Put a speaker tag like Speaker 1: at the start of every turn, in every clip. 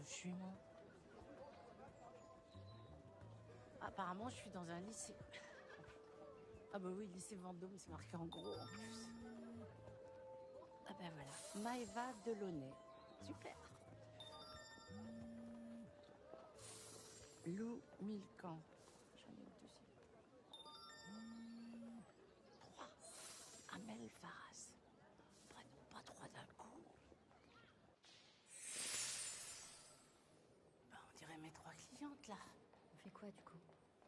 Speaker 1: où je suis, moi? Apparemment, je suis dans un lycée. Ah bah oui, lycée Vendôme, c'est marqué en gros en plus. Ah ben voilà, Maëva Delaunay. Super. Lou Milcan. J'en ai une deuxième. 3. Amel Faras. Prenons pas 3 d'un coup. Ben, on dirait mes 3 clientes, là.
Speaker 2: On fait quoi, du coup?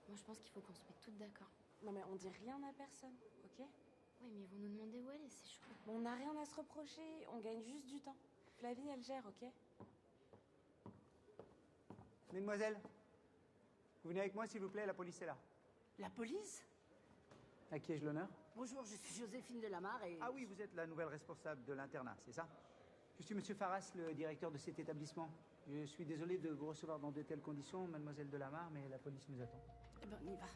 Speaker 2: Moi, je pense qu'il faut qu'on se mette toutes d'accord.
Speaker 3: Non mais on dit rien à personne, ok?
Speaker 2: Oui, mais ils vont nous demander où elle est, c'est chaud.
Speaker 3: Bon, on n'a rien à se reprocher, on gagne juste du temps. Flavie, elle gère, ok?
Speaker 4: Mesdemoiselles, vous venez avec moi s'il vous plaît, la police est là.
Speaker 1: La police?
Speaker 4: À qui ai-je l'honneur?
Speaker 1: Bonjour, je suis Joséphine Delamarre et...
Speaker 4: Ah oui, vous êtes la nouvelle responsable de l'internat, c'est ça? Je suis monsieur Faras, le directeur de cet établissement. Je suis désolé de vous recevoir dans de telles conditions, mademoiselle Delamarre, mais la police nous attend.
Speaker 1: Eh ben, on y va.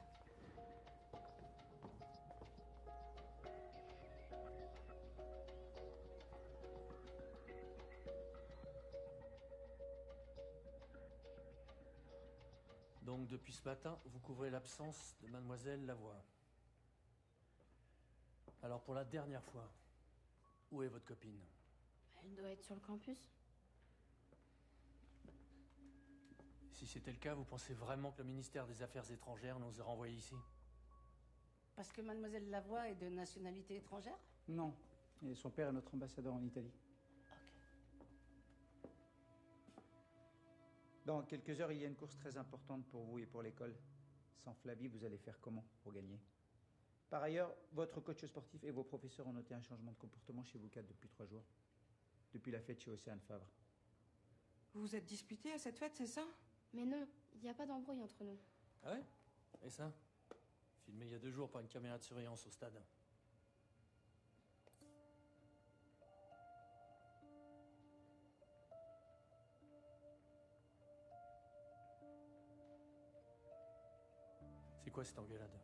Speaker 5: Donc, depuis ce matin, vous couvrez l'absence de mademoiselle Lavoie. Alors, pour la dernière fois, où est votre copine?
Speaker 2: Elle doit être sur le campus.
Speaker 5: Si c'était le cas, vous pensez vraiment que le ministère des Affaires étrangères nous a renvoyés ici?
Speaker 1: Parce que mademoiselle Lavoie est de nationalité étrangère?
Speaker 4: Non, et son père est notre ambassadeur en Italie.
Speaker 1: Ok.
Speaker 4: Dans quelques heures, il y a une course très importante pour vous et pour l'école. Sans Flavie, vous allez faire comment pour gagner? Par ailleurs, votre coach sportif et vos professeurs ont noté un changement de comportement chez vous quatre depuis 3 jours. Depuis la fête chez Océane Favre.
Speaker 6: Vous vous êtes disputés à cette fête, c'est ça?
Speaker 2: Mais non, il n'y a pas d'embrouille entre nous.
Speaker 5: Ah ouais? Et ça? Filmé il y a 2 jours par une caméra de surveillance au stade. C'est quoi cette engueulade?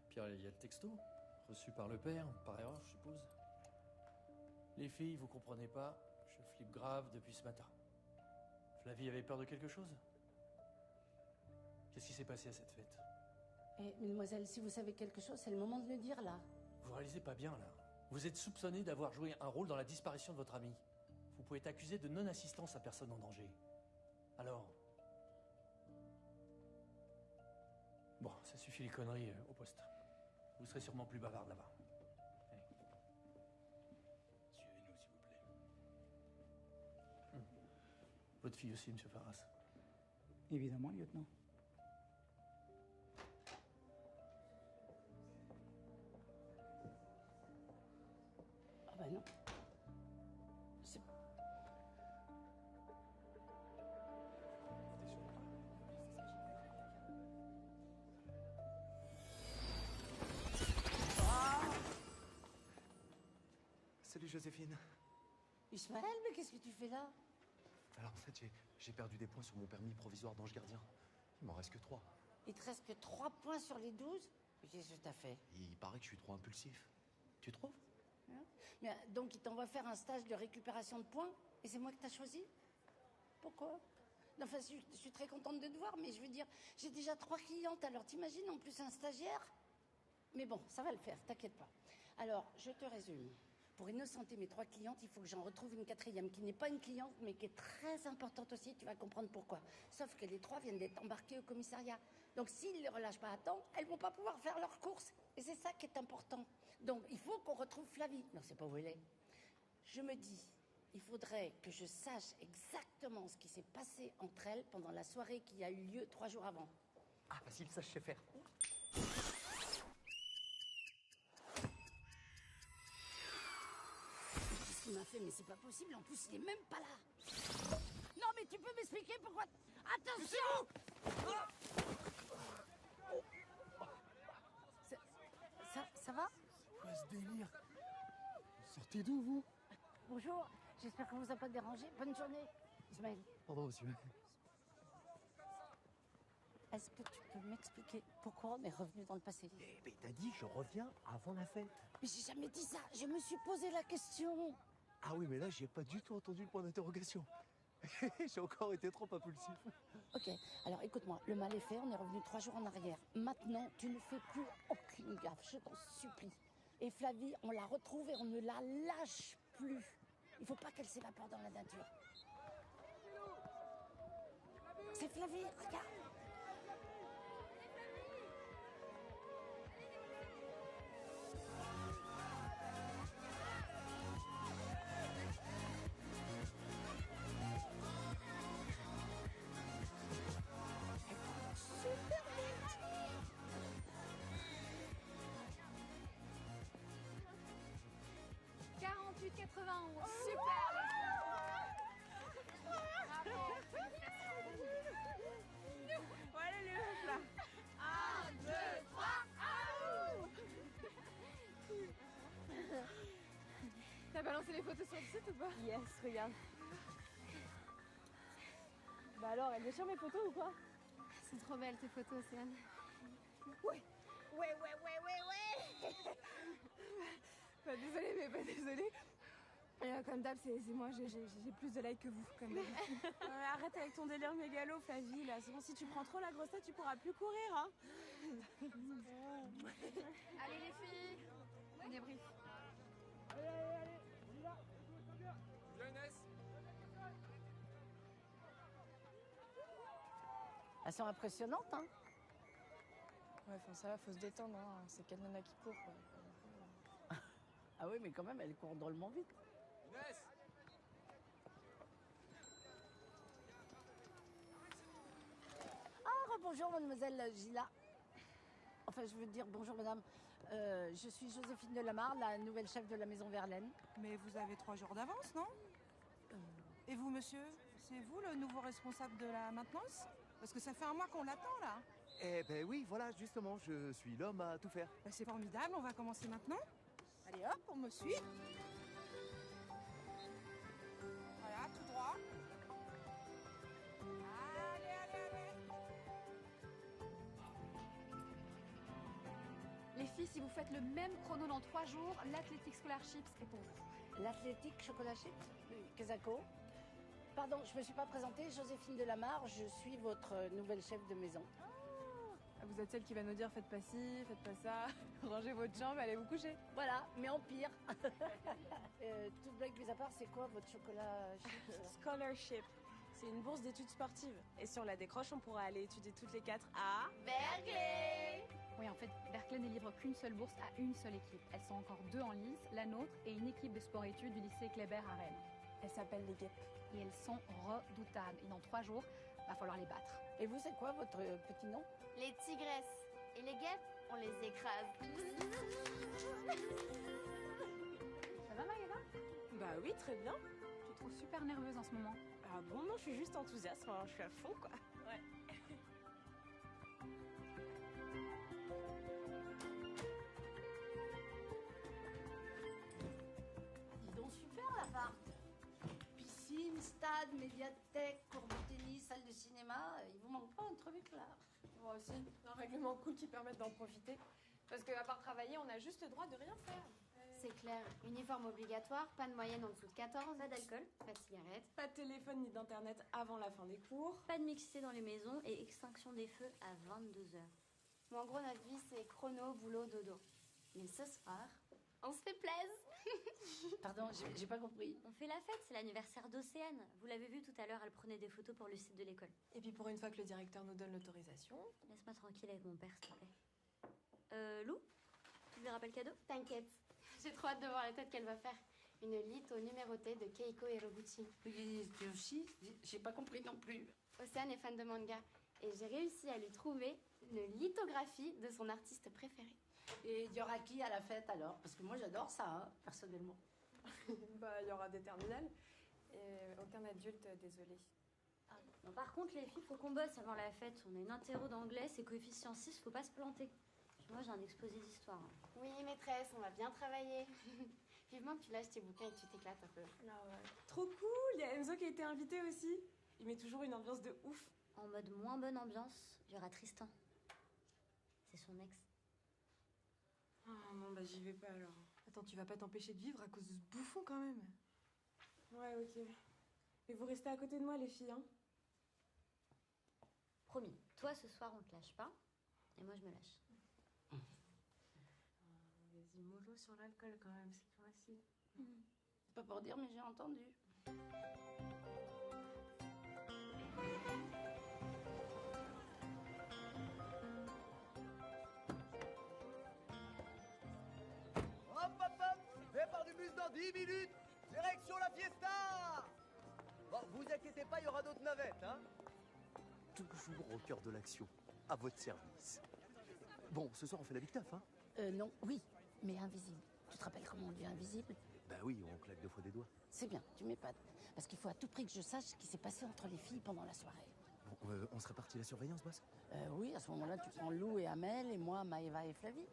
Speaker 5: Pierre, il y a le texto, reçu par le père, par erreur, je suppose. Les filles, vous comprenez pas, je flippe grave depuis ce matin. Flavie avait peur de quelque chose? Qu'est-ce qui s'est passé à cette fête?
Speaker 1: Et mademoiselle, si vous savez quelque chose, c'est le moment de le dire, là.
Speaker 5: Vous réalisez pas bien, là. Vous êtes soupçonné d'avoir joué un rôle dans la disparition de votre ami. Vous pouvez être accusé de non-assistance à personne en danger. Alors... Bon, ça suffit les conneries au poste. Vous serez sûrement plus bavarde là-bas. Allez.
Speaker 7: Suivez-nous, s'il vous plaît.
Speaker 5: Votre fille aussi, monsieur Faras.
Speaker 4: Évidemment, lieutenant.
Speaker 1: Ah ben non. C'est...
Speaker 7: Salut Joséphine.
Speaker 1: Ismaël, mais qu'est-ce que tu fais là?
Speaker 7: Alors en fait, j'ai perdu des points sur mon permis provisoire d'ange gardien. Il m'en reste que 3.
Speaker 1: Il te reste que 3 points sur les 12? Qu'est-ce que t'as fait?
Speaker 7: Il paraît que je suis trop impulsif. Tu trouves?
Speaker 1: Hein? Mais, donc il t'envoie faire un stage de récupération de points? Et c'est moi que t'as choisi? Pourquoi? Non, enfin, je suis très contente de te voir, mais je veux dire, j'ai déjà 3 clientes, alors t'imagines en plus un stagiaire? Mais bon, ça va le faire, t'inquiète pas. Alors, je te résume. Pour innocenter mes 3 clientes, il faut que j'en retrouve une 4e qui n'est pas une cliente, mais qui est très importante aussi. Tu vas comprendre pourquoi. Sauf que les 3 viennent d'être embarquées au commissariat. Donc s'ils ne les relâchent pas à temps, elles vont pas pouvoir faire leurs courses. Et c'est ça qui est important. Donc il faut qu'on retrouve Flavie. Non, c'est pas où elle est. Je me dis, il faudrait que je sache exactement ce qui s'est passé entre elles pendant la soirée qui a eu lieu 3 jours avant.
Speaker 7: Ah, facile, ça je sais faire.
Speaker 1: Il m'a fait, mais c'est pas possible, en plus il est même pas là. Non mais tu peux m'expliquer pourquoi... Attention! Ça va?
Speaker 7: Quoi ce délire? Vous sortez d'où, vous?
Speaker 1: Bonjour, j'espère qu'on vous a pas dérangé. Bonne journée, Ismaël.
Speaker 7: Pardon, monsieur.
Speaker 1: Est-ce que tu peux m'expliquer pourquoi on est revenu dans le passé?
Speaker 7: Mais t'as dit, je reviens avant la fête.
Speaker 1: Mais j'ai jamais dit ça, je me suis posé la question.
Speaker 7: Ah oui, mais là, j'ai pas du tout entendu le point d'interrogation. J'ai encore été trop impulsif.
Speaker 1: Ok, alors écoute-moi, le mal est fait, on est revenu 3 jours en arrière. Maintenant, tu ne fais plus aucune gaffe, je t'en supplie. Et Flavie, on la retrouve et on ne la lâche plus. Il faut pas qu'elle s'évapore dans la nature. C'est Flavie, regarde. Super vite.
Speaker 8: 48,91. Super, les Bravo.
Speaker 3: Voilà les meufs là.
Speaker 8: 1, 2, 3, T'as balancé les photos sur le site ou pas?
Speaker 3: Yes, regarde. Bah alors, elle déchire mes photos ou quoi?
Speaker 2: C'est trop belle tes photos, Océane.
Speaker 3: Ouais.
Speaker 8: Pas désolée, mais pas désolée. Comme d'hab, c'est moi, j'ai plus de likes que vous, comme d'hab.
Speaker 3: Ouais, arrête avec ton délire mégalo, Flavie, là. C'est bon, si tu prends trop la grosse tête, tu pourras plus courir, hein.
Speaker 8: Allez les filles, on débrief.
Speaker 1: Elles sont impressionnantes, hein.
Speaker 3: Ouais, enfin ça va, faut se détendre, hein. C'est quelle nana qui court, quoi.
Speaker 1: Ah oui, mais quand même, elles courent drôlement vite. Ah, bonjour, mademoiselle Gila. Enfin, je veux dire bonjour, madame. Je suis Joséphine Delamarre, la nouvelle chef de la maison Verlaine.
Speaker 6: Mais vous avez 3 jours d'avance, non? Et vous, monsieur? C'est vous le nouveau responsable de la maintenance? Parce que ça fait un mois qu'on l'attend, là.
Speaker 7: Eh ben oui, voilà, justement, je suis l'homme à tout faire.
Speaker 6: Bah, c'est formidable, on va commencer maintenant. Allez hop, on me suit. Voilà, tout droit. Allez.
Speaker 8: Les filles, si vous faites le même chrono dans 3 jours, l'Athletic Scholarship est pour vous.
Speaker 1: L'athlétique chocolat chip, Kezako. Pardon, je me suis pas présentée, Joséphine Delamarre, je suis votre nouvelle chef de maison.
Speaker 3: Vous êtes celle qui va nous dire faites pas ci, faites pas ça, rangez votre chambre, allez vous coucher.
Speaker 1: Voilà, mais en pire. Toute blague mise à part, c'est quoi votre chocolat chip ça
Speaker 3: Scholarship. C'est une bourse d'études sportives. Et si on la décroche, on pourra aller étudier toutes les 4 à...
Speaker 8: Berkeley.
Speaker 9: Oui, en fait, Berkeley ne livre qu'une seule bourse à une seule équipe. Elles sont encore 2 en lice, la nôtre et une équipe de sport-études du lycée Kléber à Rennes.
Speaker 3: Elle s'appelle les guêpes.
Speaker 9: Et elles sont redoutables. Et dans 3 jours, va falloir les battre.
Speaker 1: Et vous, c'est quoi votre petit nom?
Speaker 2: Les tigresses. Et les guêpes, on les écrase.
Speaker 9: Ça va, Maëva?
Speaker 3: Bah oui, très bien.
Speaker 9: Je te trouve super nerveuse en ce moment.
Speaker 3: Ah bon, non, je suis juste enthousiaste, hein, je suis à fond, quoi. Ouais.
Speaker 1: Dis donc, super l'appart. Piscine, stade, médiathèque, cours de tennis, salle de cinéma. Il vous manque pas un truc là?
Speaker 3: Moi aussi, un règlement cool qui permette d'en profiter. Parce qu'à part travailler, on a juste le droit de rien faire.
Speaker 2: C'est clair, uniforme obligatoire, pas de moyenne en dessous de 14, pas d'alcool, pas de cigarette,
Speaker 3: Pas de téléphone ni d'internet avant la fin des cours.
Speaker 2: pas de mixité dans les maisons et extinction des feux à 22h. Bon, en gros, notre vie, c'est chrono, boulot, dodo. Mais ce soir, on se fait plaisir.
Speaker 1: Pardon, j'ai pas compris.
Speaker 2: On fait la fête, c'est l'anniversaire d'Océane. Vous l'avez vu tout à l'heure, elle prenait des photos pour le site de l'école.
Speaker 3: Et puis pour une fois que le directeur nous donne l'autorisation...
Speaker 2: Laisse-moi tranquille avec mon père, s'il te plaît. Lou, tu lui rappelles cadeau? T'inquiète. J'ai trop hâte de voir la tête qu'elle va faire. Une litho numérotée de Keiko Hiroguchi.
Speaker 1: Oui, Yoshi, j'ai pas compris non plus.
Speaker 2: Océane est fan de manga et j'ai réussi à lui trouver une lithographie de son artiste préféré.
Speaker 1: Et il y aura qui à la fête alors? Parce que moi j'adore ça, hein, personnellement.
Speaker 3: Bah, il y aura des terminales. Et aucun adulte, désolé.
Speaker 2: Bon, par contre, les filles, faut qu'on bosse avant la fête. On a une interro d'anglais, c'est coefficient 6, faut pas se planter. Puis moi, j'ai un exposé d'histoire. Oui, maîtresse, on va bien travailler. Vivement que tu lâches tes bouquins et que tu t'éclates un peu.
Speaker 3: Ah ouais. Trop cool. Il y a Enzo qui a été invité aussi. Il met toujours une ambiance de ouf.
Speaker 2: En mode moins bonne ambiance, il y aura Tristan. C'est son ex.
Speaker 3: Ah non, bah j'y vais pas alors. Attends, tu vas pas t'empêcher de vivre à cause de ce bouffon quand même. Ouais, ok.
Speaker 8: Et vous restez à côté de moi, les filles, hein?
Speaker 2: Promis, toi ce soir on te lâche pas, et moi je me lâche.
Speaker 8: Vas-y, mollo sur l'alcool quand même, c'est pas facile.
Speaker 1: C'est pas pour dire, mais j'ai entendu.
Speaker 10: Hop, hop, hop! Départ du bus dans 10 minutes! Direction la fiesta! Bon, vous inquiétez pas, il y aura d'autres navettes, hein?
Speaker 7: Toujours au cœur de l'action, à votre service. Bon, ce soir on fait la big taf, hein?
Speaker 1: Non, oui, mais invisible. Tu te rappelles comment on dit invisible?
Speaker 7: Bah oui, on claque 2 fois des doigts.
Speaker 1: C'est bien, tu m'épates. Parce qu'il faut à tout prix que je sache ce qui s'est passé entre les filles pendant la soirée.
Speaker 7: Bon, on se répartit la surveillance, boss?
Speaker 1: Oui, à ce moment-là, tu prends Lou et Amel, et moi, Maëva et Flavie.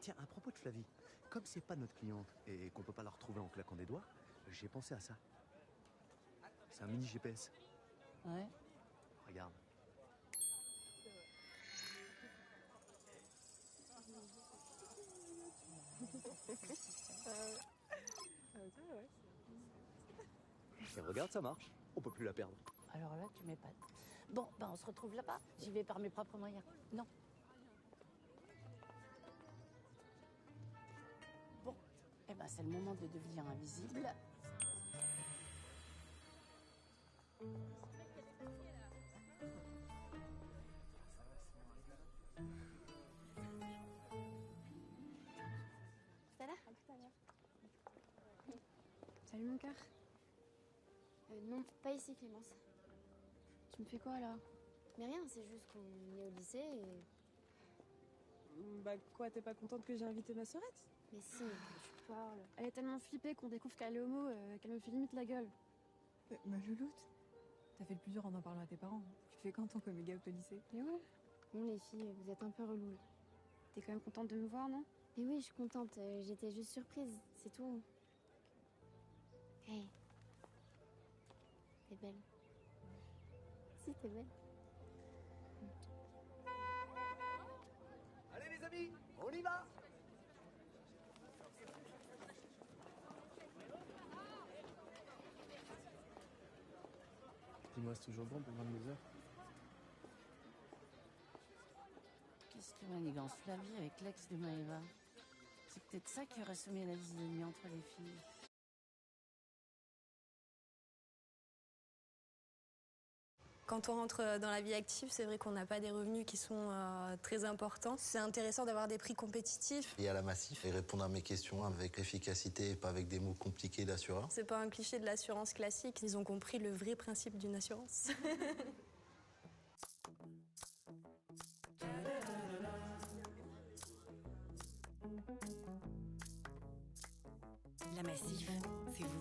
Speaker 7: Tiens, à propos de Flavie, comme c'est pas notre cliente et qu'on peut pas la retrouver en claquant des doigts, j'ai pensé à ça. C'est un mini GPS.
Speaker 1: Ouais.
Speaker 7: Regarde. Et regarde, ça marche. On peut plus la perdre.
Speaker 1: Alors là, tu m'épates. Bon, ben on se retrouve là-bas. J'y vais par mes propres moyens. Non. Bon, eh ben c'est le moment de devenir invisible.
Speaker 2: Ça là?
Speaker 8: Salut mon cœur.
Speaker 2: Non, pas ici Clémence.
Speaker 8: Tu me fais quoi là?
Speaker 2: Mais rien, c'est juste qu'on est au lycée et...
Speaker 8: Bah quoi, t'es pas contente que j'ai invité ma sœurette?
Speaker 2: Mais si, tu parles.
Speaker 8: Elle est tellement flippée qu'on découvre qu'elle est homo, qu'elle me fait limite la gueule. Ma louloute, t'as fait le plus dur en parlant à tes parents. Tu fais quand ton coming out au lycée?
Speaker 2: Mais ouais. Bon les filles, vous êtes un peu reloues.
Speaker 8: T'es quand même contente de me voir, non?
Speaker 2: Mais oui, je suis contente, j'étais juste surprise, c'est tout. Hey. T'es belle. Si, t'es belle.
Speaker 10: Allez les amis, on y va!
Speaker 5: Dis-moi, c'est toujours bon pour 22h?
Speaker 1: Qu'est-ce que manigance Flavie avec l'ex de Maëva? C'est peut-être ça qui aurait semé la zizanie entre les filles.
Speaker 11: Quand on rentre dans la vie active, c'est vrai qu'on n'a pas des revenus qui sont très importants. C'est intéressant d'avoir des prix compétitifs.
Speaker 12: Et à la Massif et répondre à mes questions avec efficacité et pas avec des mots compliqués d'assureur.
Speaker 11: C'est pas un cliché de l'assurance classique. Ils ont compris le vrai principe d'une assurance.
Speaker 13: La Massif, c'est vous.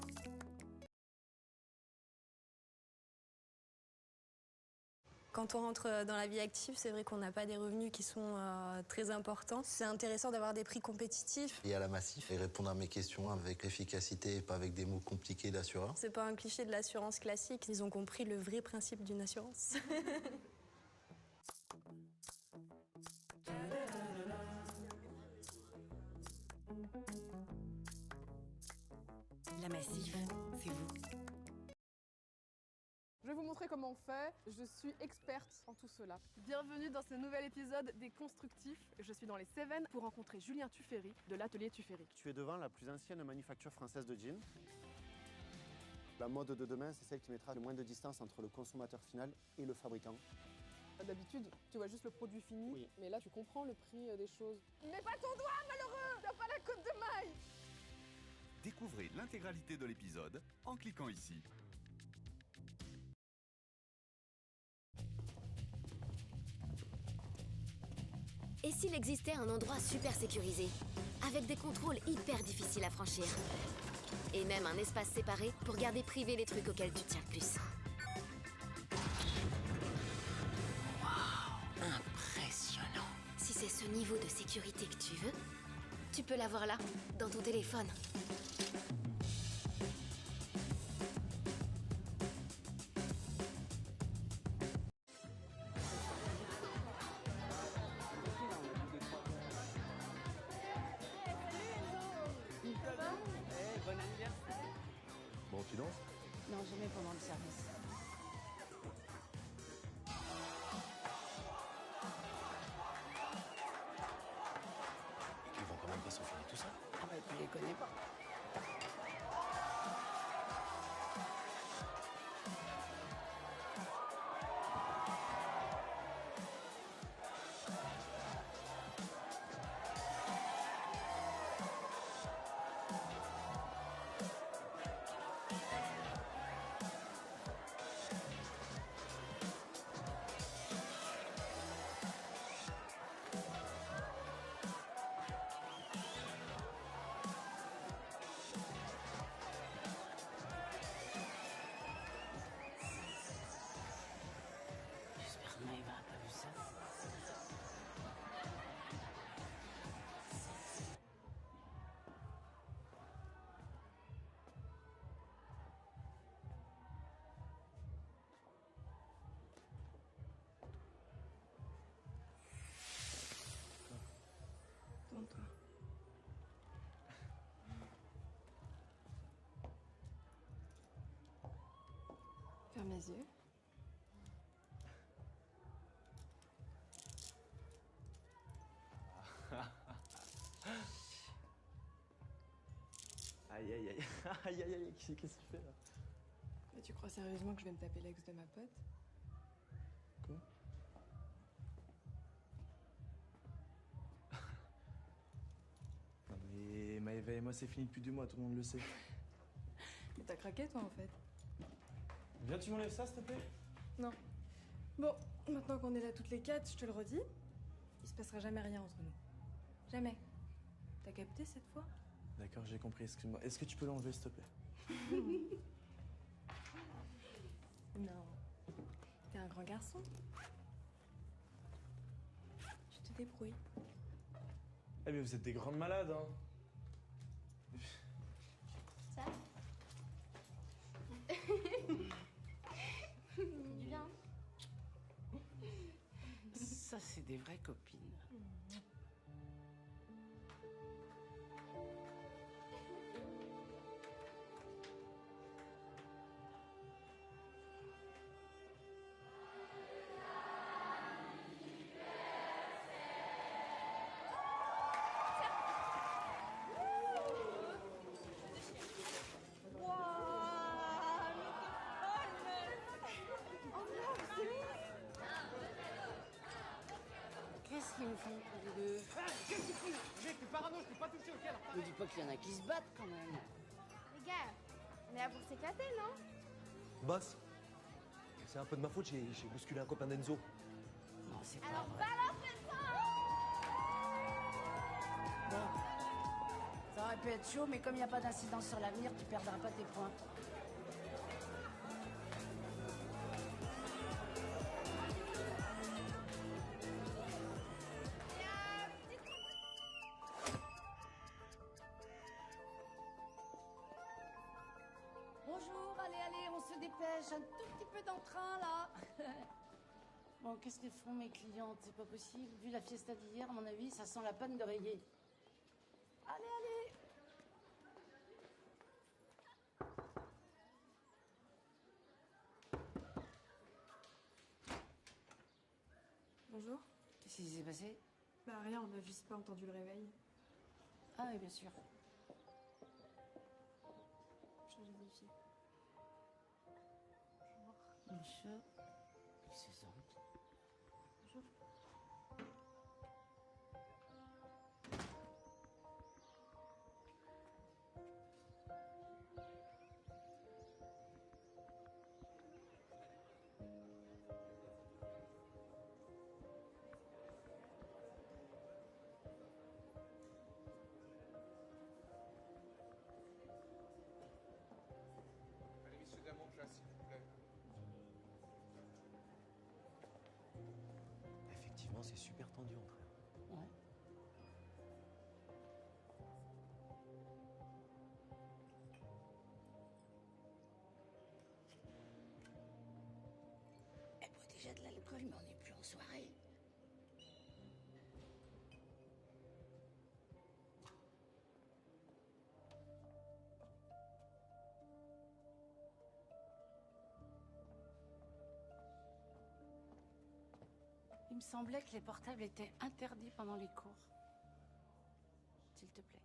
Speaker 11: Quand on rentre dans la vie active, c'est vrai qu'on n'a pas des revenus qui sont très importants. C'est intéressant d'avoir des prix compétitifs.
Speaker 12: Et à la Massif et répondre à mes questions avec efficacité et pas avec des mots compliqués d'assureur.
Speaker 11: C'est pas un cliché de l'assurance classique. Ils ont compris le vrai principe d'une assurance.
Speaker 13: La Massif, c'est vous.
Speaker 8: Je vais vous montrer comment on fait. Je suis experte en tout cela. Bienvenue dans ce nouvel épisode des Constructifs. Je suis dans les Cévennes pour rencontrer Julien Tuffery de l'atelier Tuffery.
Speaker 14: Tu es devant la plus ancienne manufacture française de jeans. La mode de demain, c'est celle qui mettra le moins de distance entre le consommateur final et le fabricant.
Speaker 8: D'habitude, tu vois juste le produit fini, oui. Mais là, tu comprends le prix des choses. Mets pas ton doigt, malheureux! T'as pas la côte de maille!
Speaker 15: Découvrez l'intégralité de l'épisode en cliquant ici.
Speaker 16: Et s'il existait un endroit super sécurisé, avec des contrôles hyper difficiles à franchir, et même un espace séparé pour garder privé les trucs auxquels tu tiens le plus.
Speaker 13: Wow, impressionnant.
Speaker 16: Si c'est ce niveau de sécurité que tu veux, tu peux l'avoir là, dans ton téléphone.
Speaker 7: Bon, tu danses?
Speaker 1: Non, jamais pendant le service.
Speaker 7: Ils vont quand même pas s'enfiler tout ça.
Speaker 1: Ah bah tu les connais pas. J'espère que Maëva a pas vu ça.
Speaker 8: Tourne-toi. Ferme les yeux.
Speaker 17: Aïe aïe aïe. Aïe aïe aïe, qu'est-ce que tu fais là?
Speaker 8: Mais tu crois sérieusement que je vais me taper l'ex de ma pote?
Speaker 17: Quoi? Non mais Maëva et moi c'est fini depuis 2 mois, tout le monde le sait.
Speaker 8: Mais t'as craqué toi en fait?
Speaker 17: Viens, tu m'enlèves ça s'il te plaît?
Speaker 8: Non. Bon, maintenant qu'on est là toutes les 4, je te le redis, il se passera jamais rien entre nous. Jamais. T'as capté cette fois?
Speaker 17: D'accord, j'ai compris, excuse-moi. Est-ce que tu peux l'enlever s'il te plaît?
Speaker 8: Non. T'es un grand garçon. Tu te débrouilles.
Speaker 17: Eh mais vous êtes des grandes malades, hein.
Speaker 2: Ça du bien.
Speaker 1: Ça, c'est des vraies copines. Qu'est-ce qu'ils me font tous les deux?
Speaker 10: Qu'est-ce que tu fais? Mec, t'es parano, je t'ai pas touché, ok? Alors...
Speaker 1: Ne dis pas qu'il y en a qui se battent quand même.
Speaker 2: Les gars, on est là pour s'éclater, non?
Speaker 7: Boss, c'est un peu de ma faute, j'ai bousculé un copain d'Enzo.
Speaker 1: Non, c'est
Speaker 2: Alors
Speaker 1: pas vrai.
Speaker 2: balancez ça!
Speaker 1: Bon. Ça aurait pu être chaud, mais comme il n'y a pas d'incidence sur l'avenir, tu perdras pas tes points. Bonjour, allez, on se dépêche, un tout petit peu d'entrain là. Bon, qu'est-ce qu'elles font mes clientes? C'est pas possible. Vu la fiesta d'hier, à mon avis, ça sent la panne d'oreiller. Allez.
Speaker 8: Bonjour.
Speaker 1: Qu'est-ce qui s'est passé?
Speaker 8: Bah rien, on a juste pas entendu le réveil.
Speaker 1: Ah oui, bien sûr.
Speaker 8: Changer des filles.
Speaker 1: Bonjour. Qu'est-ce que c'est?
Speaker 8: Bonjour.
Speaker 18: Allez, messieurs, dames, en place, s'il vous plaît.
Speaker 7: Effectivement, c'est super tendu entre eux.
Speaker 1: Ouais. Elle boit déjà de l'alcool, mais on n'est plus en soirée. me semblait que les portables étaient interdits pendant les cours. S'il te plaît.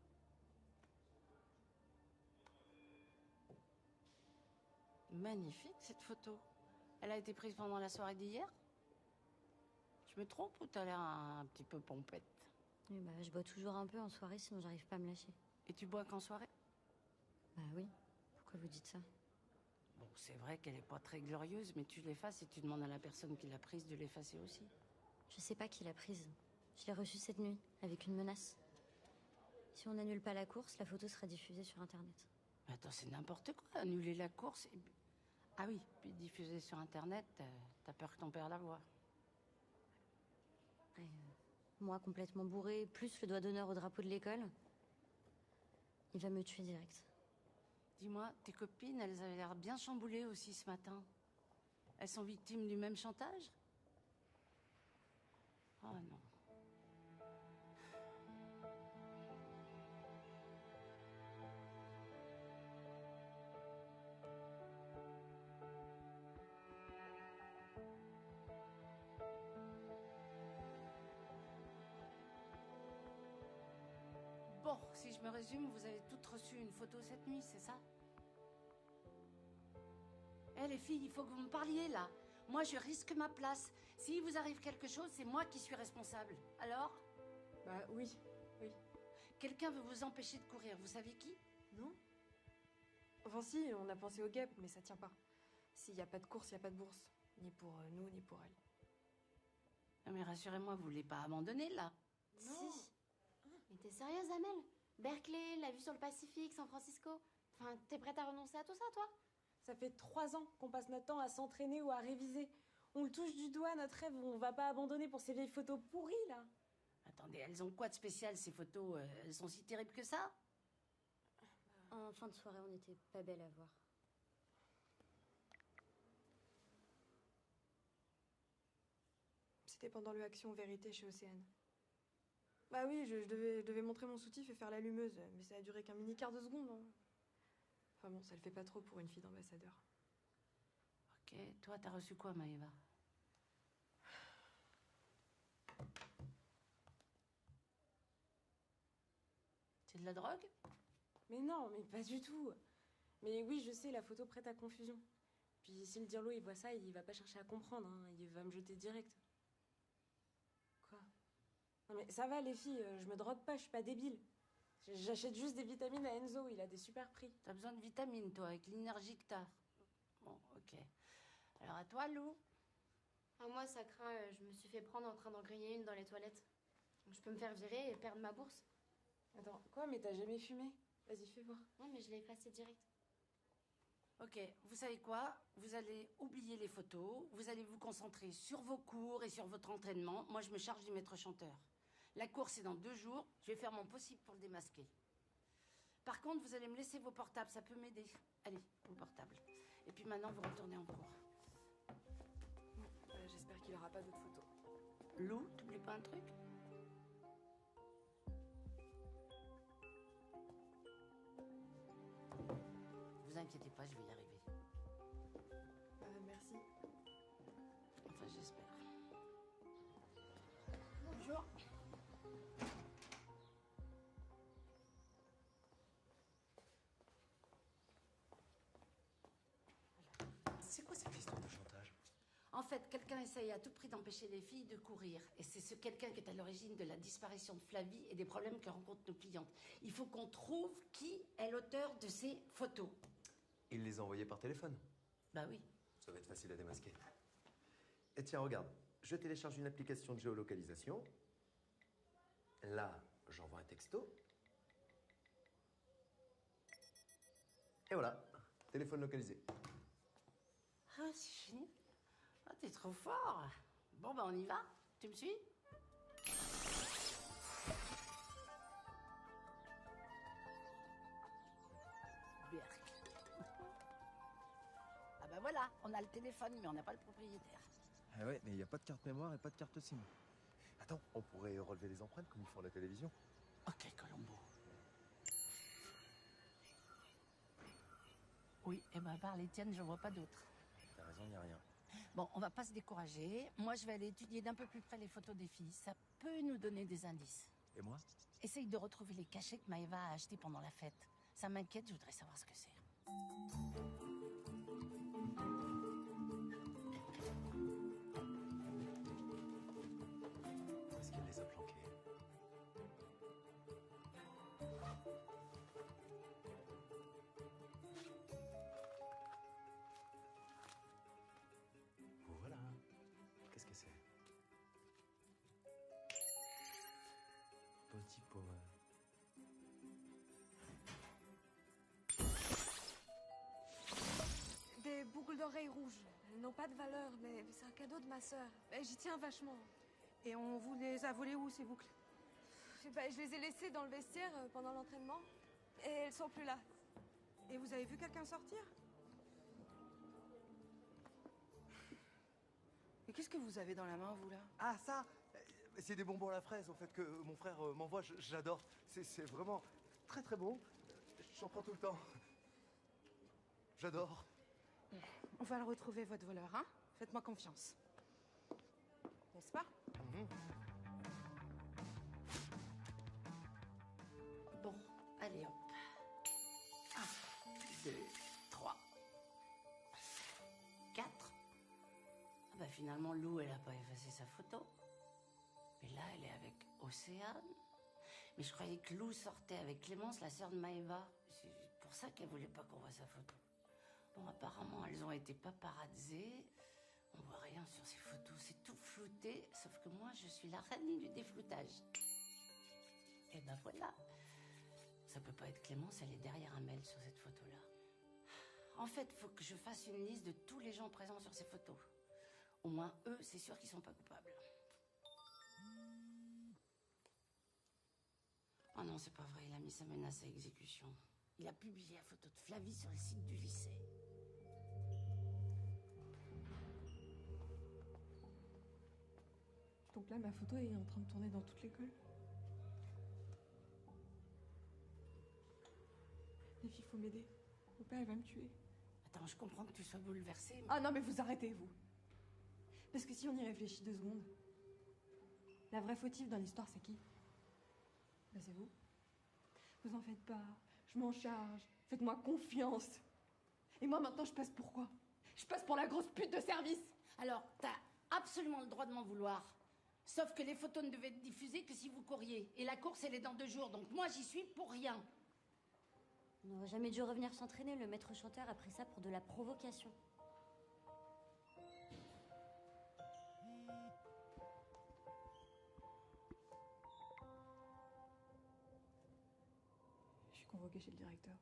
Speaker 1: Magnifique cette photo. Elle a été prise pendant la soirée d'hier? Je me trompe ou t'as l'air un petit peu pompette?
Speaker 2: Oui, bah, je bois toujours un peu en soirée, sinon j'arrive pas à me lâcher.
Speaker 1: Et tu bois qu'en soirée?
Speaker 2: Bah oui. Pourquoi vous dites ça?
Speaker 1: Bon, c'est vrai qu'elle est pas très glorieuse, mais tu l'effaces et tu demandes à la personne qui l'a prise de l'effacer aussi.
Speaker 2: Je sais pas qui l'a prise. Je l'ai reçue cette nuit, avec une menace. Si on n'annule pas la course, la photo sera diffusée sur Internet.
Speaker 1: Mais attends, c'est n'importe quoi, annuler la course et... Ah oui, puis diffuser sur Internet, t'as peur que ton père la voie.
Speaker 2: Ouais, moi, complètement bourrée, plus le doigt d'honneur au drapeau de l'école, il va me tuer direct.
Speaker 1: Dis-moi, tes copines, elles avaient l'air bien chamboulées aussi ce matin. Elles sont victimes du même chantage? Oh non. Bon, si je me résume, vous avez toutes reçu une photo cette nuit, c'est ça? Eh les filles, il faut que vous me parliez là. Moi, je risque ma place. S'il vous arrive quelque chose, c'est moi qui suis responsable. Alors?
Speaker 3: Bah oui.
Speaker 1: Quelqu'un veut vous empêcher de courir, vous savez qui?
Speaker 3: Non? Enfin si, on a pensé au guêpe, mais ça tient pas. S'il n'y a pas de course, il n'y a pas de bourse. Ni pour nous, ni pour elle.
Speaker 1: Non mais rassurez-moi, vous voulez pas abandonner là?
Speaker 2: Non. Si. Mais t'es sérieuse, Amel? Berkeley, la vue sur le Pacifique, San Francisco. Enfin, t'es prête à renoncer à tout ça, toi?
Speaker 3: Ça fait 3 ans qu'on passe notre temps à s'entraîner ou à réviser. On le touche du doigt, notre rêve, on va pas abandonner pour ces vieilles photos pourries, là.
Speaker 1: Attendez, elles ont quoi de spécial ces photos? Elles sont si terribles que ça?
Speaker 2: En fin de soirée, on n'était pas belle à voir.
Speaker 3: C'était pendant le Action Vérité chez Océane. Bah oui, je devais montrer mon soutif et faire l'allumeuse, mais ça a duré qu'un mini quart de seconde. Hein. Enfin bon, ça le fait pas trop pour une fille d'ambassadeur.
Speaker 1: Ok, toi t'as reçu quoi, Maëva? C'est de la drogue?
Speaker 3: Mais non, mais pas du tout. Mais oui, je sais, la photo prête à confusion. Puis si le dirlo il voit ça, il va pas chercher à comprendre, hein. Il va me jeter direct. Quoi? Non mais ça va les filles, je me drogue pas, je suis pas débile. J'achète juste des vitamines à Enzo, il a des super prix.
Speaker 1: T'as besoin de vitamines, toi, avec l'énergie que t'as. Bon, ok. Alors à toi, Lou?
Speaker 2: Ah, moi, ça craint, je me suis fait prendre en train d'en griller une dans les toilettes. Je peux me faire virer et perdre ma bourse.
Speaker 3: Attends, quoi? Mais t'as jamais fumé? Vas-y, fais voir.
Speaker 2: Non, mais je l'ai effacé direct.
Speaker 1: Ok, vous savez quoi? Vous allez oublier les photos, vous allez vous concentrer sur vos cours et sur votre entraînement. Moi, je me charge du maître chanteur. La course est dans 2 jours, je vais faire mon possible pour le démasquer. Par contre, vous allez me laisser vos portables, ça peut m'aider. Allez, vos portables. Et puis maintenant, vous retournez en cours.
Speaker 3: J'espère qu'il aura pas d'autres photos.
Speaker 1: Lou, t'oublies pas un truc? Vous inquiétez pas, je vais y arriver.
Speaker 3: Merci.
Speaker 1: Enfin, j'espère. Bonjour.
Speaker 7: C'est quoi cette histoire de chantage?
Speaker 1: En fait, quelqu'un essaye à tout prix d'empêcher les filles de courir. Et c'est ce quelqu'un qui est à l'origine de la disparition de Flavie et des problèmes que rencontrent nos clientes. Il faut qu'on trouve qui est l'auteur de ces photos.
Speaker 7: Il les a envoyés par téléphone.
Speaker 1: Bah oui.
Speaker 7: Ça va être facile à démasquer. Et tiens, regarde, je télécharge une application de géolocalisation. Là, j'envoie un texto. Et voilà, téléphone localisé.
Speaker 1: Ah, c'est génial. Ah, t'es trop fort. Bon, bah on y va. Tu me suis? Berk. Ah bah voilà, on a le téléphone, mais on n'a pas le propriétaire.
Speaker 17: Ah ouais, mais il n'y a pas de carte mémoire et pas de carte SIM.
Speaker 7: Attends, on pourrait relever les empreintes comme ils font à la télévision.
Speaker 1: Ok, Colombo. Oui, et bah à part les tiennes, je vois pas d'autres.
Speaker 17: T'as raison, il n'y a rien.
Speaker 1: Bon, on va pas se décourager. Moi, je vais aller étudier d'un peu plus près les photos des filles. Ça peut nous donner des indices.
Speaker 7: Et moi?
Speaker 1: Essaye de retrouver les cachets que Maëva a achetés pendant la fête. Ça m'inquiète, je voudrais savoir ce que c'est.
Speaker 7: Où est-ce qu'elle les a planqués? Voilà. Qu'est-ce que c'est? Petit power.
Speaker 3: Des boucles d'oreilles rouges. Elles n'ont pas de valeur, mais c'est un cadeau de ma sœur. J'y tiens vachement.
Speaker 6: Et on vous les a volées où, ces boucles?
Speaker 3: Je les ai laissées dans le vestiaire pendant l'entraînement. Et elles sont plus là.
Speaker 6: Et vous avez vu quelqu'un sortir? Et qu'est-ce que vous avez dans la main, vous, là?
Speaker 10: Ah, ça c'est des bonbons à la fraise, en fait, que mon frère m'envoie. J'adore. C'est vraiment très très bon. J'en prends tout le temps. J'adore.
Speaker 6: On va le retrouver, votre voleur, hein? Faites-moi confiance. N'est-ce pas?
Speaker 1: Bon, allez hop. 1, 2, 3, 4. Ah bah finalement, Lou, elle a pas effacé sa photo. Mais là, elle est avec Océane. Mais je croyais que Lou sortait avec Clémence, la sœur de Maëva. C'est pour ça qu'elle voulait pas qu'on voit sa photo. Bon, apparemment, elles ont été paparazzées. On voit rien sur ces photos, c'est tout flouté. Sauf que moi, je suis la reine du défloutage. Et ben voilà. Ça peut pas être Clémence, elle est derrière un mail sur cette photo-là. En fait, faut que je fasse une liste de tous les gens présents sur ces photos. Au moins, eux, c'est sûr qu'ils sont pas coupables. Oh non, c'est pas vrai, il a mis sa menace à exécution. Il a publié la photo de Flavie sur le site du lycée.
Speaker 3: Donc là, ma photo est en train de tourner dans toute l'école. Les filles, faut m'aider. Mon père, il va me tuer.
Speaker 1: Attends, je comprends que tu sois bouleversée. Mais...
Speaker 3: Ah non, mais vous arrêtez, vous. Parce que si on y réfléchit 2 secondes, la vraie fautive dans l'histoire, c'est qui? Ben, c'est vous. Vous en faites pas. Je m'en charge. Faites-moi confiance. Et moi, maintenant, je passe pour quoi? Je passe pour la grosse pute de service.
Speaker 1: Alors, t'as absolument le droit de m'en vouloir. Sauf que les photos ne devaient être diffusées que si vous couriez. Et la course, elle est dans 2 jours. Donc moi, j'y suis pour rien.
Speaker 2: On n'aurait jamais dû revenir s'entraîner. Le maître chanteur a pris ça pour de la provocation.
Speaker 3: Je suis convoquée chez le directeur.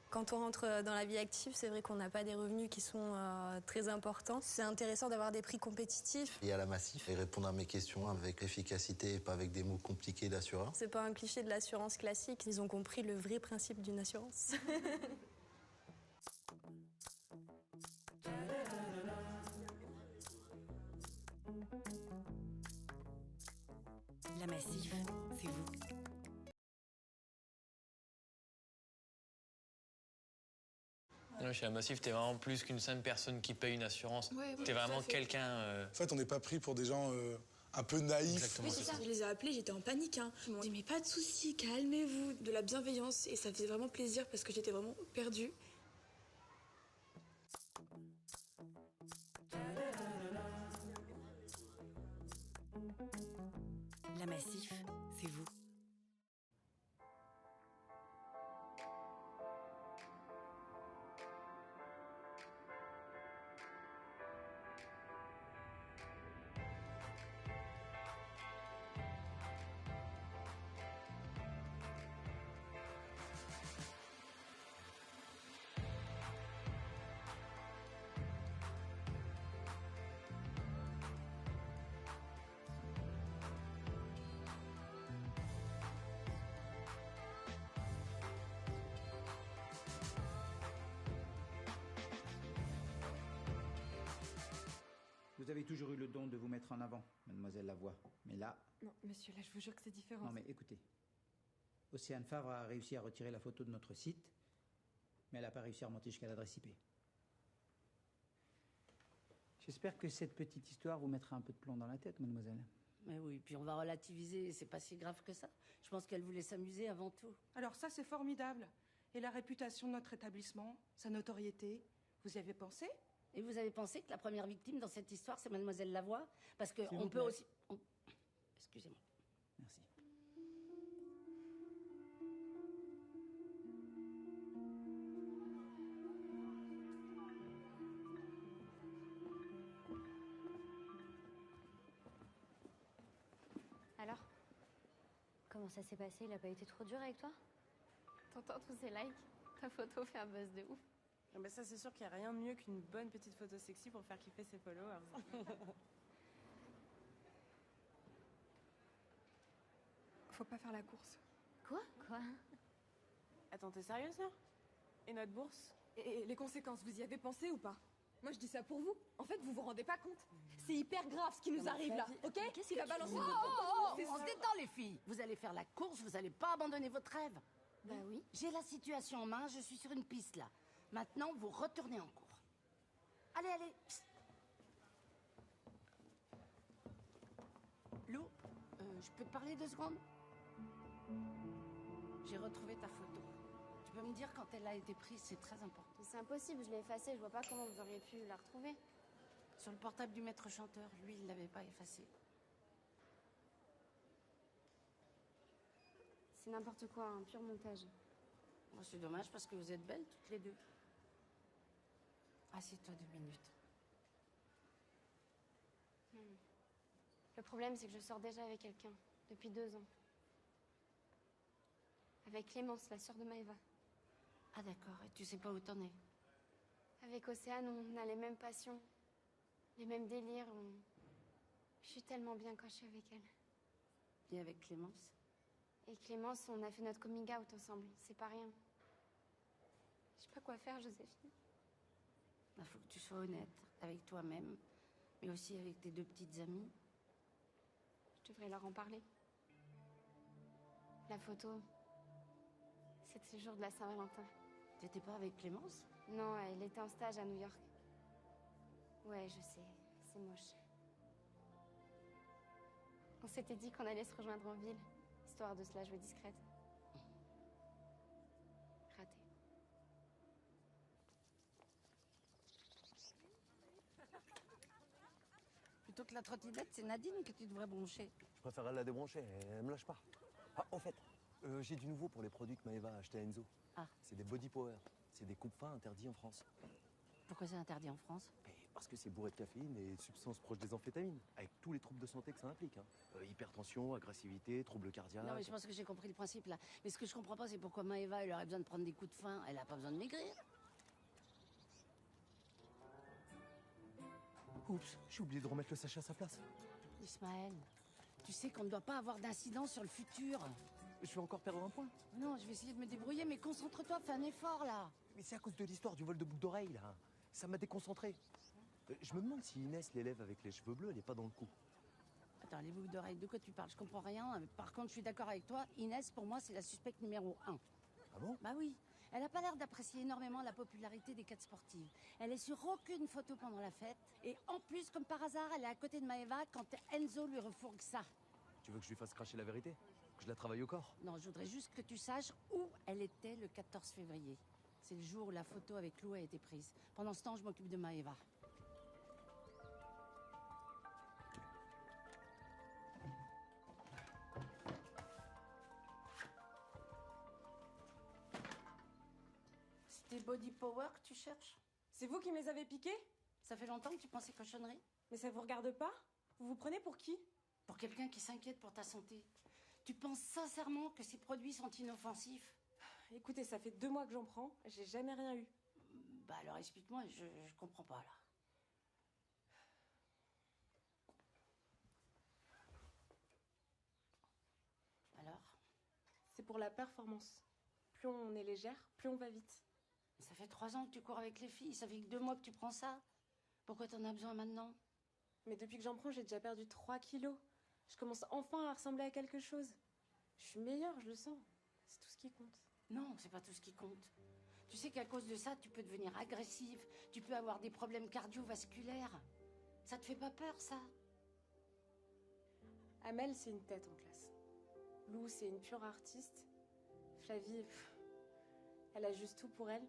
Speaker 11: Quand on rentre dans la vie active, c'est vrai qu'on n'a pas des revenus qui sont très importants. C'est intéressant d'avoir des prix compétitifs.
Speaker 12: Il y a la Massif et répondre à mes questions avec efficacité et pas avec des mots compliqués d'assureur.
Speaker 11: C'est pas un cliché de l'assurance classique. Ils ont compris le vrai principe d'une assurance.
Speaker 13: La Massif, c'est vous.
Speaker 19: Non, chez la Massif, t'es vraiment plus qu'une simple personne qui paye une assurance.
Speaker 20: Ouais,
Speaker 19: t'es vraiment quelqu'un...
Speaker 20: En fait, on n'est pas pris pour des gens un peu naïfs.
Speaker 19: Exactement,
Speaker 20: c'est
Speaker 21: ça. Je les ai appelés, j'étais en panique. Ils m'ont dit, mais pas de soucis, calmez-vous. De la bienveillance. Et ça faisait vraiment plaisir parce que j'étais vraiment perdue.
Speaker 13: La Massif, c'est vous.
Speaker 4: Vous avez toujours eu le don de vous mettre en avant, mademoiselle Lavoie. Mais là...
Speaker 3: Non, monsieur, là, je vous jure que c'est différent.
Speaker 4: Non, mais écoutez. Océane Favre a réussi à retirer la photo de notre site. Mais elle n'a pas réussi à remonter jusqu'à l'adresse IP. J'espère que cette petite histoire vous mettra un peu de plomb dans la tête, mademoiselle.
Speaker 1: Mais oui, puis on va relativiser, c'est pas si grave que ça. Je pense qu'elle voulait s'amuser avant tout.
Speaker 6: Alors ça, c'est formidable. Et la réputation de notre établissement, sa notoriété, vous y avez pensé?
Speaker 1: Et vous avez pensé que la première victime dans cette histoire, c'est mademoiselle Lavoie? Parce
Speaker 4: S'il
Speaker 1: qu'on
Speaker 4: vous
Speaker 1: peut
Speaker 4: plaît.
Speaker 1: aussi... Excusez-moi.
Speaker 4: Merci.
Speaker 2: Alors, comment ça s'est passé? Il a pas été trop dur avec toi?
Speaker 11: T'entends tous ces likes? Ta photo fait un buzz de ouf.
Speaker 3: Ah bah ça, c'est sûr qu'il n'y a rien de mieux qu'une bonne petite photo sexy pour faire kiffer ses followers.
Speaker 21: Faut pas faire la course.
Speaker 2: Quoi?
Speaker 3: Attends, t'es sérieuse là? Et notre bourse?
Speaker 21: Et les conséquences, vous y avez pensé ou pas? Moi, je dis ça pour vous. En fait, vous vous rendez pas compte. C'est hyper grave ce qui nous
Speaker 1: Non, mais
Speaker 21: arrive là,
Speaker 1: Flavie,
Speaker 21: ok?
Speaker 1: qu'est-ce
Speaker 21: Il va
Speaker 1: que
Speaker 21: balancer
Speaker 1: tu
Speaker 21: une
Speaker 1: dis?
Speaker 21: photo.
Speaker 1: On se détend, les filles. Vous allez faire la course, vous allez pas abandonner votre rêve.
Speaker 2: Bah oui.
Speaker 1: J'ai la situation en main, je suis sur une piste là. Maintenant, vous retournez en cours. Allez, allez. Psst. Lou, je peux te parler 2 secondes? J'ai retrouvé ta photo. Tu peux me dire quand elle a été prise, c'est très important.
Speaker 2: C'est impossible, je l'ai effacée, je vois pas comment vous auriez pu la retrouver.
Speaker 1: Sur le portable du maître chanteur, lui, il l'avait pas effacée.
Speaker 2: C'est n'importe quoi, un pur montage.
Speaker 1: Moi, c'est dommage parce que vous êtes belles toutes les deux. Assieds-toi 2 minutes.
Speaker 2: Le problème, c'est que je sors déjà avec quelqu'un, depuis 2 ans. Avec Clémence, la sœur de Maëva.
Speaker 1: Ah d'accord, et tu sais pas où t'en es?
Speaker 2: Avec Océane, on a les mêmes passions, les mêmes délires. Je suis tellement bien quand je suis avec elle.
Speaker 1: Et avec Clémence?
Speaker 2: Et Clémence, on a fait notre coming out ensemble, c'est pas rien. Je sais pas quoi faire, Joséphine.
Speaker 1: Il faut que tu sois honnête avec toi-même, mais aussi avec tes 2 petites amies.
Speaker 2: Je devrais leur en parler. La photo, c'était le jour de la Saint-Valentin.
Speaker 1: T'étais pas avec Clémence?
Speaker 2: Non, elle était en stage à New York. Ouais, je sais, c'est moche. On s'était dit qu'on allait se rejoindre en ville, histoire de se la jouer discrète. Raté.
Speaker 1: Plutôt que la trottinette, c'est Nadine que tu devrais broncher.
Speaker 7: Je préférerais la débrancher, elle me lâche pas. Ah, en fait, j'ai du nouveau pour les produits que Maëva a achetés à Enzo.
Speaker 1: Ah.
Speaker 7: C'est des body power. C'est des coupes fins interdits en France.
Speaker 1: Pourquoi c'est interdit en France?
Speaker 7: Parce que c'est bourré de caféine et de substances proches des amphétamines, avec tous les troubles de santé que ça implique. Hypertension, agressivité, troubles cardiaques.
Speaker 1: Non, mais je pense que j'ai compris le principe là. Mais ce que je comprends pas, c'est pourquoi Maëva, elle aurait besoin de prendre des coups de faim. Elle a pas besoin de maigrir.
Speaker 7: Oups, j'ai oublié de remettre le sachet à sa place.
Speaker 1: Ismaël, tu sais qu'on ne doit pas avoir d'incident sur le futur.
Speaker 7: Je vais encore perdre un point.
Speaker 1: Non, je vais essayer de me débrouiller, mais concentre-toi, fais un effort là.
Speaker 7: Mais c'est à cause de l'histoire du vol de boucle d'oreille, là. Ça m'a déconcentré. Je me demande si Inès, l'élève avec les cheveux bleus, elle est pas dans le coup.
Speaker 1: Attends, les boucles d'oreilles, de quoi tu parles? Je comprends rien. Mais par contre, je suis d'accord avec toi. Inès, pour moi, c'est la suspecte numéro 1.
Speaker 7: Ah bon?
Speaker 1: Bah oui. Elle a pas l'air d'apprécier énormément la popularité des quêtes sportives. Elle est sur aucune photo pendant la fête. Et en plus, comme par hasard, elle est à côté de Maëva quand Enzo lui refourgue ça.
Speaker 7: Tu veux que je lui fasse cracher la vérité? Que je la travaille au corps?
Speaker 1: Non, je voudrais juste que tu saches où elle était le 14 février. C'est le jour où la photo avec Lou a été prise. Pendant ce temps, je m'occupe de Maëva. C'était Body Power que tu cherches?
Speaker 3: C'est vous qui me les avez piqués?
Speaker 1: Ça fait longtemps que tu penses ces cochonneries?
Speaker 3: Mais ça vous regarde pas? Vous vous prenez pour qui?
Speaker 1: Pour quelqu'un qui s'inquiète pour ta santé. Tu penses sincèrement que ces produits sont inoffensifs?
Speaker 3: Écoutez, ça fait 2 mois que j'en prends, j'ai jamais rien eu.
Speaker 1: Bah alors explique-moi, je comprends pas là. Alors?
Speaker 3: C'est pour la performance. Plus on est légère, plus on va vite.
Speaker 1: Ça fait 3 ans que tu cours avec les filles, ça fait que 2 mois que tu prends ça. Pourquoi t'en as besoin maintenant?
Speaker 3: Mais depuis que j'en prends, j'ai déjà perdu 3 kilos. Je commence enfin à ressembler à quelque chose. Je suis meilleure, je le sens. C'est tout ce qui compte.
Speaker 1: Non, c'est pas tout ce qui compte. Tu sais qu'à cause de ça, tu peux devenir agressive, tu peux avoir des problèmes cardiovasculaires. Ça te fait pas peur, ça?
Speaker 3: Amel, c'est une tête en classe. Lou, c'est une pure artiste. Flavie, elle a juste tout pour elle.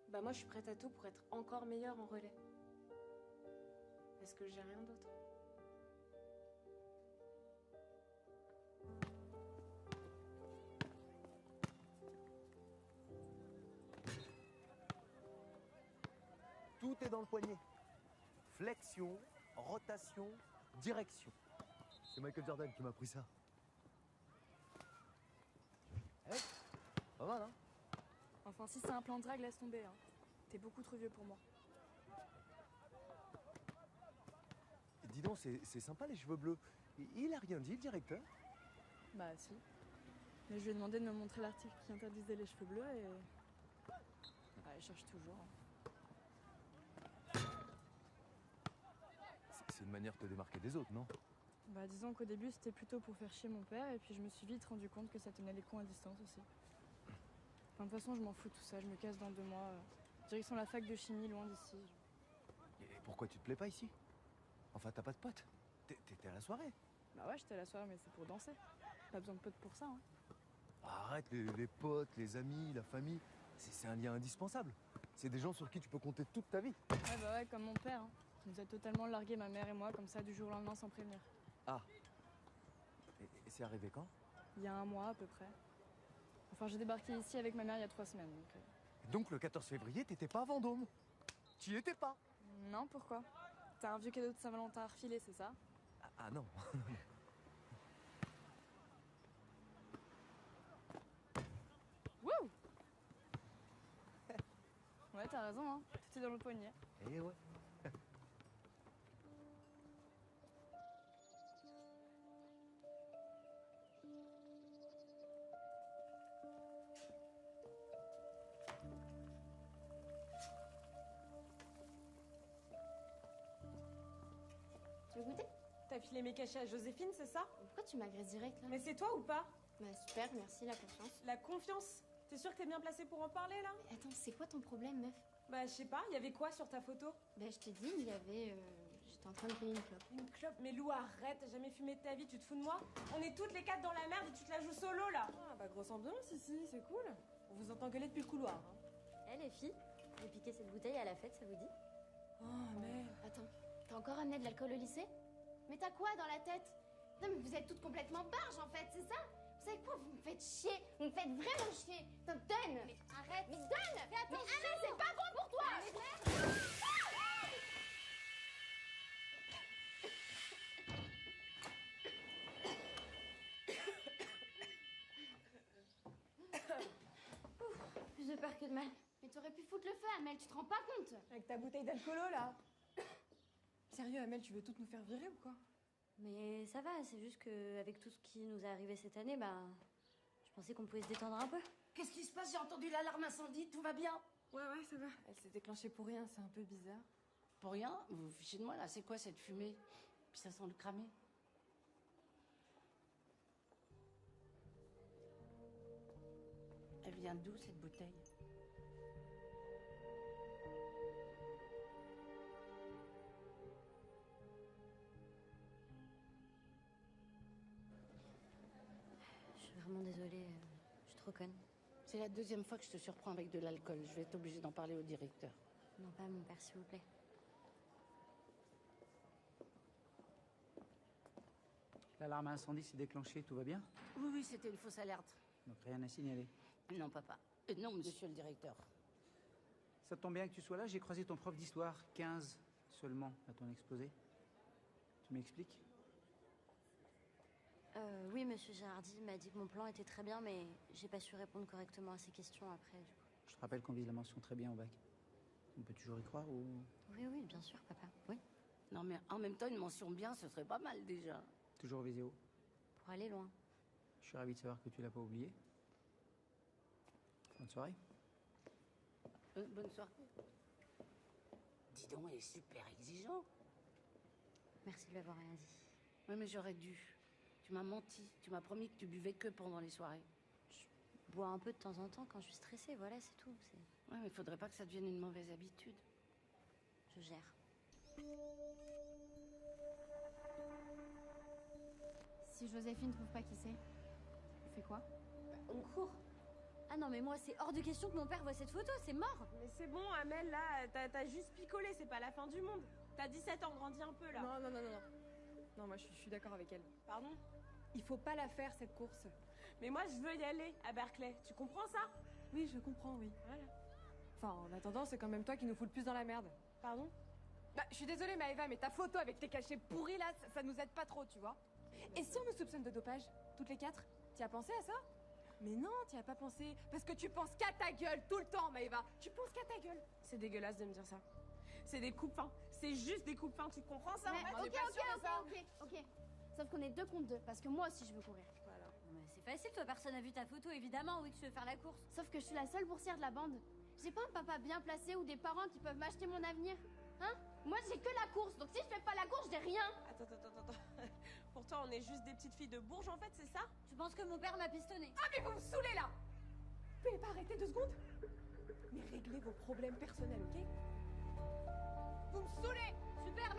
Speaker 3: Bah moi, je suis prête à tout pour être encore meilleure en relais. Parce que j'ai rien d'autre.
Speaker 7: Tout est dans le poignet. Flexion, rotation, direction. C'est Michael Jordan qui m'a appris ça. Eh, pas mal, hein?
Speaker 8: Enfin, si c'est un plan de drague, laisse tomber. Hein. T'es beaucoup trop vieux pour moi.
Speaker 7: Dis donc, c'est sympa les cheveux bleus. Il a rien dit, le directeur?
Speaker 8: Bah si. Mais je lui ai demandé de me montrer l'article qui interdisait les cheveux bleus et... Bah, il cherche toujours. Hein.
Speaker 7: C'est une manière de te démarquer des autres, non?
Speaker 8: Bah disons qu'au début c'était plutôt pour faire chier mon père et puis je me suis vite rendu compte que ça tenait les cons à distance aussi. Enfin, de toute façon je m'en fous de tout ça, je me casse dans 2 mois. Direction la fac de chimie, loin d'ici.
Speaker 7: Et pourquoi tu te plais pas ici? Enfin, t'as pas de potes? T'étais à la soirée?
Speaker 8: Bah ouais, j'étais à la soirée mais c'est pour danser. Pas besoin de potes pour ça. Hein.
Speaker 7: Arrête, les potes, les amis, la famille, c'est un lien indispensable. C'est des gens sur qui tu peux compter toute ta vie.
Speaker 8: Ouais bah ouais, comme mon père. Hein. Il nous a totalement largué, ma mère et moi, comme ça, du jour au lendemain, sans prévenir.
Speaker 7: Ah. Et c'est arrivé quand?
Speaker 8: Il y a 1 mois, à peu près. Enfin, j'ai débarqué ici avec ma mère il y a 3 semaines, donc...
Speaker 7: Donc le 14 février, t'étais pas à Vendôme? T'y étais pas?
Speaker 8: Non, pourquoi? T'as un vieux cadeau de Saint-Valentin à refiler, c'est ça?
Speaker 7: Ah non.
Speaker 8: Wouh! Ouais, t'as raison, hein. Tout est dans le poignet.
Speaker 7: Eh ouais.
Speaker 2: Tu veux goûter?
Speaker 3: T'as filé mes cachets à Joséphine, c'est ça?
Speaker 2: Pourquoi tu m'agresses direct là?
Speaker 3: Mais c'est toi ou pas?
Speaker 2: Bah super, merci, la confiance.
Speaker 3: La confiance? T'es sûre que t'es bien placée pour en parler là?
Speaker 2: Mais attends, c'est quoi ton problème, meuf?
Speaker 3: Bah je sais pas, il y avait quoi sur ta photo?
Speaker 2: Bah je te dis, il y avait... J'étais en train de fumer une clope.
Speaker 3: Une clope? Mais Lou, arrête, t'as jamais fumé de ta vie, tu te fous de moi? On est toutes les 4 dans la merde et tu te la joues solo là!
Speaker 8: Ah bah grosse ambiance ici, c'est cool. On vous entend gueuler depuis le couloir. Hein.
Speaker 2: Eh les filles, j'ai piqué cette bouteille à la fête, ça vous dit?
Speaker 8: Oh mais...
Speaker 2: Attends, t'as encore amené de l'alcool au lycée? Mais t'as quoi dans la tête? Non mais vous êtes toutes complètement barges en fait, c'est ça? Vous savez quoi? Vous me faites chier, vous me faites vraiment chier. Donne! Mais arrête! Mais donne! Mais arrête, c'est pas bon pour toi! Plus de peur que de mal. Mais t'aurais pu foutre le feu, Amel, tu te rends pas compte?
Speaker 8: Avec ta bouteille d'alcoolo là. Sérieux, Amel, tu veux toutes nous faire virer ou quoi?
Speaker 2: Mais ça va, c'est juste qu'avec tout ce qui nous est arrivé cette année, bah... Je pensais qu'on pouvait se détendre un peu.
Speaker 1: Qu'est-ce qui se passe? J'ai entendu l'alarme incendie, tout va bien?
Speaker 8: Ouais, ça va. Elle s'est déclenchée pour rien, c'est un peu bizarre.
Speaker 1: Pour rien? Vous vous fichez de moi là, c'est quoi cette fumée? Puis ça sent le cramé. Elle vient d'où cette bouteille?
Speaker 2: Je suis vraiment désolée, je suis trop conne.
Speaker 1: C'est la 2e fois que je te surprends avec de l'alcool. Je vais être obligée d'en parler au directeur.
Speaker 2: Non, pas à mon père, s'il vous plaît.
Speaker 4: L'alarme incendie s'est déclenchée, tout va bien?
Speaker 1: Oui, c'était une fausse alerte.
Speaker 4: Donc rien à signaler.
Speaker 1: Non, papa. Non, monsieur le directeur.
Speaker 4: Ça tombe bien que tu sois là, j'ai croisé ton prof d'histoire, 15 seulement à ton exposé. Tu m'expliques?
Speaker 2: Oui, monsieur Gérardi m'a dit que mon plan était très bien, mais j'ai pas su répondre correctement à ses questions après, du coup.
Speaker 4: Je te rappelle qu'on vise la mention très bien au bac. On peut toujours y croire ou...
Speaker 2: Oui, bien sûr, papa, oui.
Speaker 1: Non, mais en même temps, une mention bien, ce serait pas mal déjà.
Speaker 4: Toujours visé haut.
Speaker 2: Pour aller loin.
Speaker 4: Je suis ravi de savoir que tu l'as pas oublié. Bonne soirée.
Speaker 1: Bonne soirée. Dis donc, elle est super exigeant.
Speaker 2: Merci de lui avoir rien dit.
Speaker 1: Oui, mais j'aurais dû. Tu m'as menti. Tu m'as promis que tu buvais que pendant les soirées.
Speaker 2: bois un peu de temps en temps quand je suis stressée, voilà, c'est tout.
Speaker 1: Ouais, mais faudrait pas que ça devienne une mauvaise habitude.
Speaker 2: Je gère.
Speaker 9: Si Joséphine trouve pas qui c'est, on fait quoi?
Speaker 2: On court. Ah non, mais moi, c'est hors de question que mon père voit cette photo, c'est mort.
Speaker 3: Mais c'est bon, Amel, là, t'as juste picolé, c'est pas la fin du monde. T'as 17 ans, grandis un peu, là.
Speaker 8: Non. Non, moi je suis d'accord avec elle.
Speaker 3: Pardon?
Speaker 8: Il faut pas la faire cette course.
Speaker 3: Mais moi, je veux y aller, à Berkeley. Tu comprends ça?
Speaker 8: Oui, je comprends, oui.
Speaker 3: Voilà.
Speaker 8: Enfin, en attendant, c'est quand même toi qui nous fout le plus dans la merde.
Speaker 3: Pardon?
Speaker 8: Bah, je suis désolée, Maëva, mais ta photo avec tes cachets pourris là, ça nous aide pas trop, tu vois. Et si on nous soupçonne de dopage, toutes les 4, t'y as pensé à ça? Mais non, t'y as pas pensé. Parce que tu penses qu'à ta gueule tout le temps, Maëva. Tu penses qu'à ta gueule.
Speaker 3: C'est dégueulasse de me dire ça. C'est des coupes-fins. C'est juste des coupes-fins, tu comprends ça?
Speaker 9: Mais,
Speaker 3: On est pas sûr de ça.
Speaker 9: ok. Sauf qu'on est 2 contre 2, parce que moi aussi je veux courir.
Speaker 3: Voilà.
Speaker 2: Mais c'est facile, toi, personne n'a vu ta photo, évidemment, oui, que tu veux faire la course.
Speaker 9: Sauf que je suis la seule boursière de la bande. J'ai pas un papa bien placé ou des parents qui peuvent m'acheter mon avenir. Hein? Moi j'ai que la course, donc si je fais pas la course, j'ai rien.
Speaker 3: Attends. Pour toi, on est juste des petites filles de Bourges, en fait, c'est ça?
Speaker 2: Tu penses que mon père m'a pistonné?
Speaker 8: Ah, mais vous me saoulez là! Vous pouvez pas arrêter 2 secondes? Mais réglez vos problèmes personnels, ok? Vous me saoulez!
Speaker 2: Super,